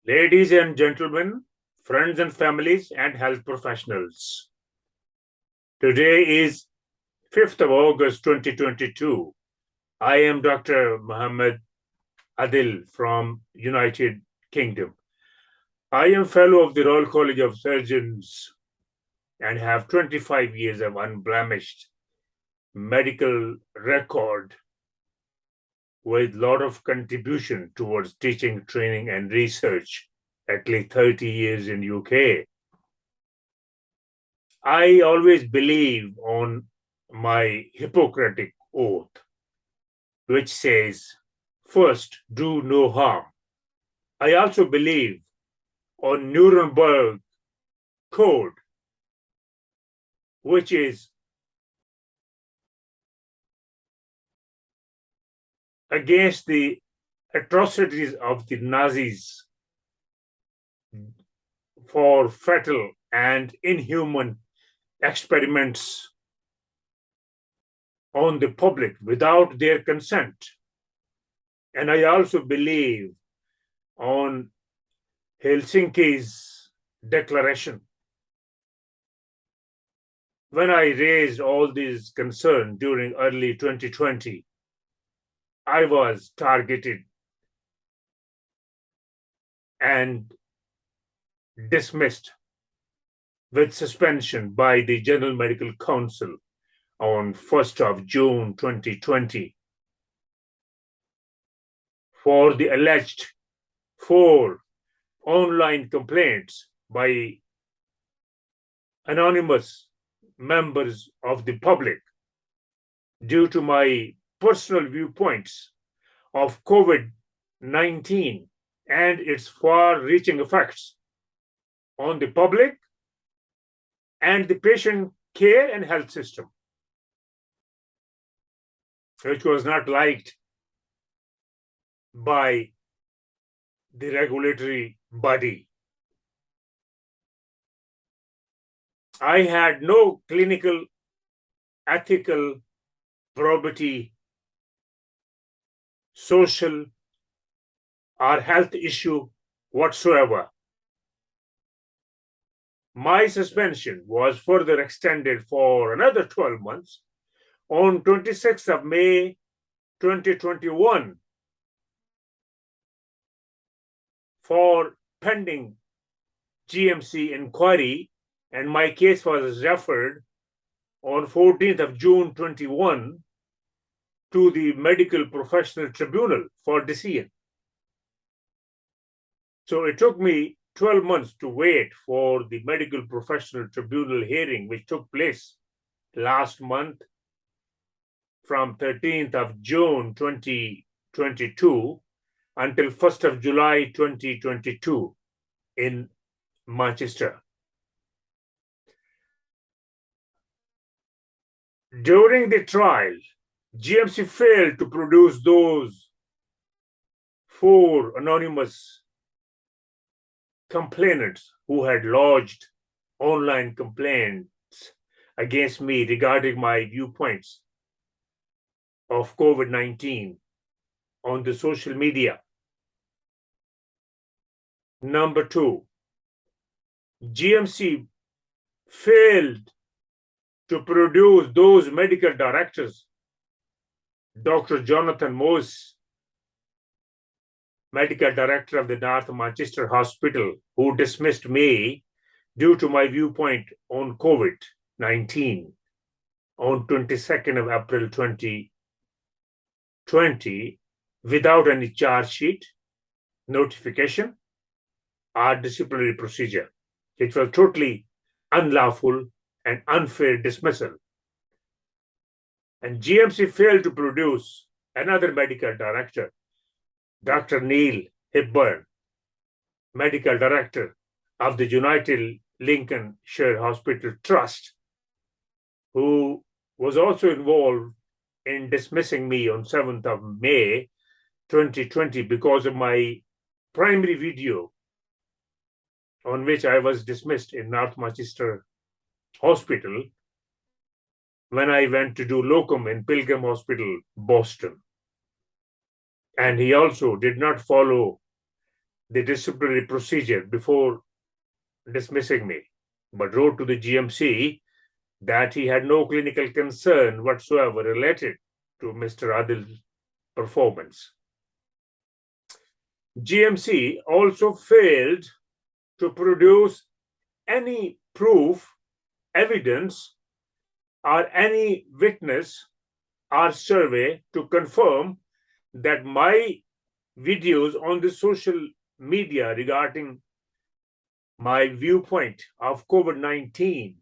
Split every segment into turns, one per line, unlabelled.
Ladies and gentlemen, friends and families, and health professionals. Today is 5th of August 2022. I am Dr. Mohammed Adil from United Kingdom. I am fellow of the Royal College of Surgeons and have 25 years of unblemished medical record with a lot of contribution towards teaching, training, and research, at least 30 years in UK. I always believe on my Hippocratic oath, which says, first, do no harm. I also believe on Nuremberg Code, which is against the atrocities of the Nazis for fatal and inhuman experiments on the public without their consent. And I also believe on Helsinki's declaration. When I raised all these concerns during early 2020, I was targeted and dismissed with suspension by the General Medical Council on 1st of June 2020 for the alleged 4 online complaints by anonymous members of the public due to my personal viewpoints of COVID-19 and its far-reaching effects on the public and the patient care and health system, which was not liked by the regulatory body. I had no clinical, ethical, probity, social, or health issue whatsoever. My suspension was further extended for another 12 months on 26th of May 2021 for pending GMC inquiry, and my case was referred on 14th of June 21 to the Medical Professional Tribunal for decision. So it took me 12 months to wait for the Medical Professional Tribunal hearing, which took place last month from 13th of June 2022 until 1st of July 2022 in Manchester. During the trial, GMC failed to produce those 4 anonymous complainants who had lodged online complaints against me regarding my viewpoints of COVID-19 on the social media. Number 2, GMC failed to produce those medical directors, Dr. Jonathan Moise, medical director of the North Manchester Hospital, who dismissed me due to my viewpoint on COVID-19 on 22nd of April 2020 without any charge sheet, notification, or disciplinary procedure. It was totally unlawful and unfair dismissal. And GMC failed to produce another medical director, Dr. Neil Hepburn, medical director of the United Lincolnshire Hospital Trust, who was also involved in dismissing me on 7th of May 2020 because of my primary video on which I was dismissed in North Manchester Hospital when I went to do locum in Pilgrim Hospital, Boston. And he also did not follow the disciplinary procedure before dismissing me, but wrote to the GMC that he had no clinical concern whatsoever related to Mr. Adil's performance. GMC also failed to produce any proof, evidence, or any witness or survey to confirm that my videos on the social media regarding my viewpoint of COVID-19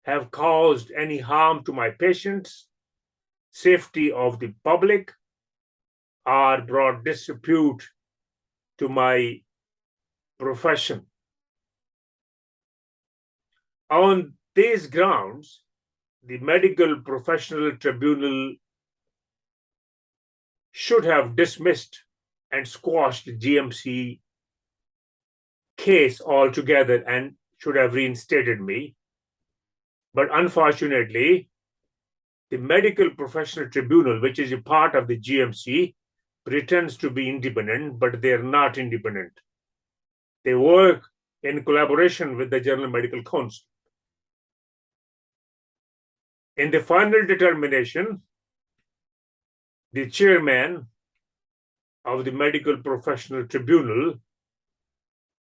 have caused any harm to my patients, safety of the public, or brought disrepute to my profession. On these grounds, the Medical Professional Tribunal should have dismissed and squashed the GMC case altogether and should have reinstated me. But unfortunately, the Medical Professional Tribunal, which is a part of the GMC, pretends to be independent, but they are not independent. They work in collaboration with the General Medical Council. In the final determination, the chairman of the Medical Professional Tribunal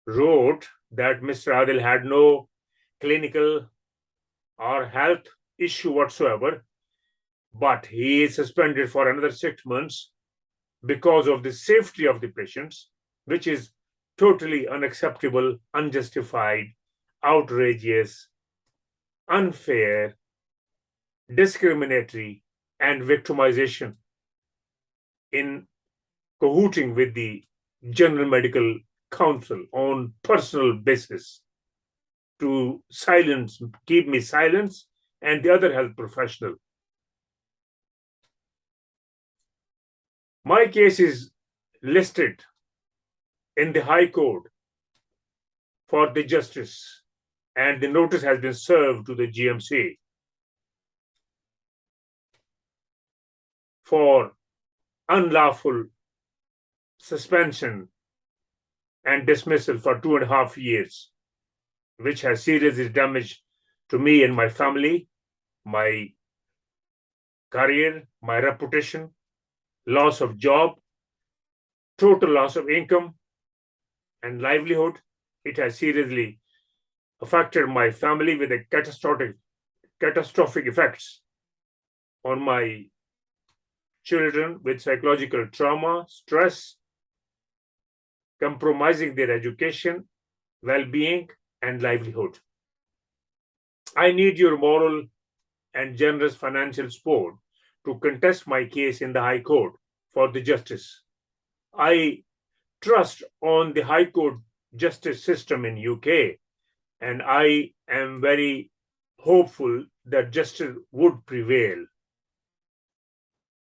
wrote that Mr. Adil had no clinical or health issue whatsoever, but he is suspended for another 6 months because of the safety of the patients, which is totally unacceptable, unjustified, outrageous, unfair, discriminatory, and victimization in cahooting with the General Medical Council on personal basis to keep me silent and the other health professional. My case is listed in the High Court for the justice, and the notice has been served to the GMC for unlawful suspension and dismissal for 2.5 years, which has seriously damaged to me and my family, my career, my reputation, loss of job, total loss of income and livelihood. It has seriously affected my family with a catastrophic effects on my children with psychological trauma, stress, compromising their education, well-being, and livelihood. I need your moral and generous financial support to contest my case in the High Court for the justice. I trust on the High Court justice system in UK, and I am very hopeful that justice would prevail.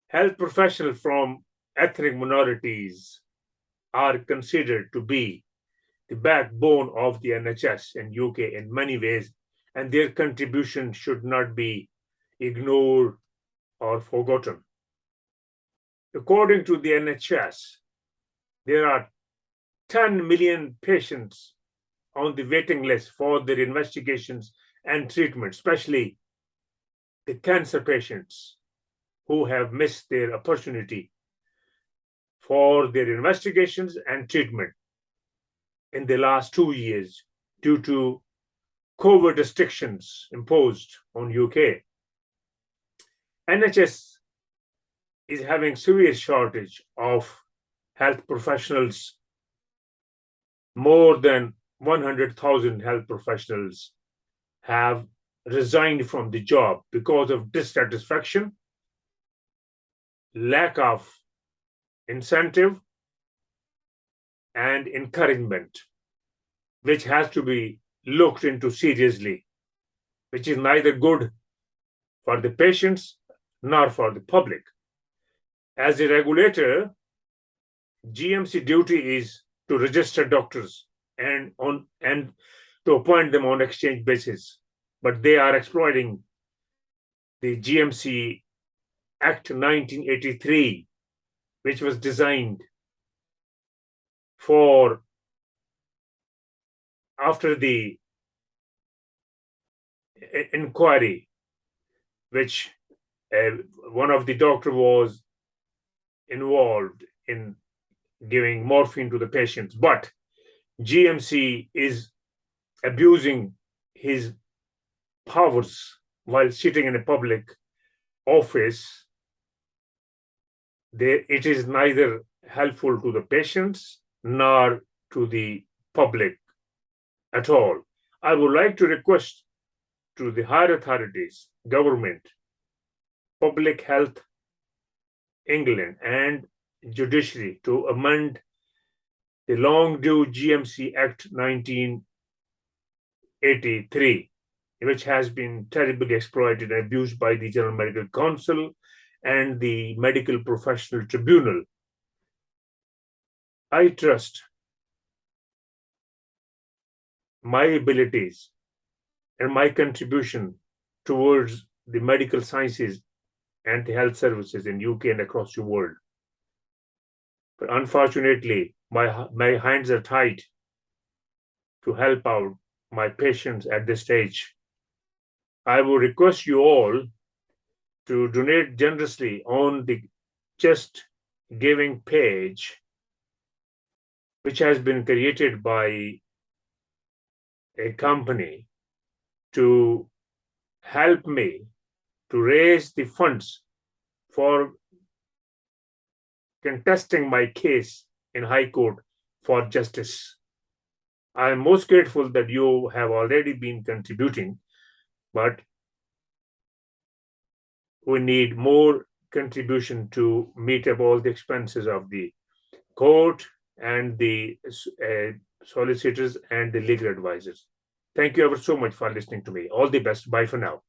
Health professionals from ethnic minorities are considered to be the backbone of the NHS in UK in many ways, and their contribution should not be ignored or forgotten. According to the NHS, there are 10 million patients on the waiting list for their investigations and treatment, especially the cancer patients who have missed their opportunity for their investigations and treatment in the last 2 years due to COVID restrictions imposed on UK. NHS is having severe shortage of health professionals. More than 100,000 health professionals have resigned from the job because of dissatisfaction, lack of incentive, and encouragement, which has to be looked into seriously, which is neither good for the patients nor for the public. As a regulator, GMC duty is to register doctors and to appoint them on exchange basis, but they are exploiting the GMC Act 1983, which was designed for after the inquiry, which one of the doctor was involved in giving morphine to the patients, but GMC is abusing his powers while sitting in a public office. It is neither helpful to the patients nor to the public at all. I would like to request to the higher authorities, government, public health, England, and judiciary to amend the long due GMC Act 1983, which has been terribly exploited and abused by the General Medical Council and the Medical Professional Tribunal. I trust my abilities and my contribution towards the medical sciences and the health services in UK and across the world. But unfortunately, my hands are tied to help out my patients at this stage. I will request you all to donate generously on the Just Giving page, which has been created by a company to help me to raise the funds for contesting my case in High Court for justice. I am most grateful that you have already been contributing, but we need more contribution to meet up all the expenses of the court and the solicitors and the legal advisors. Thank you ever so much for listening to me. All the best. Bye for now.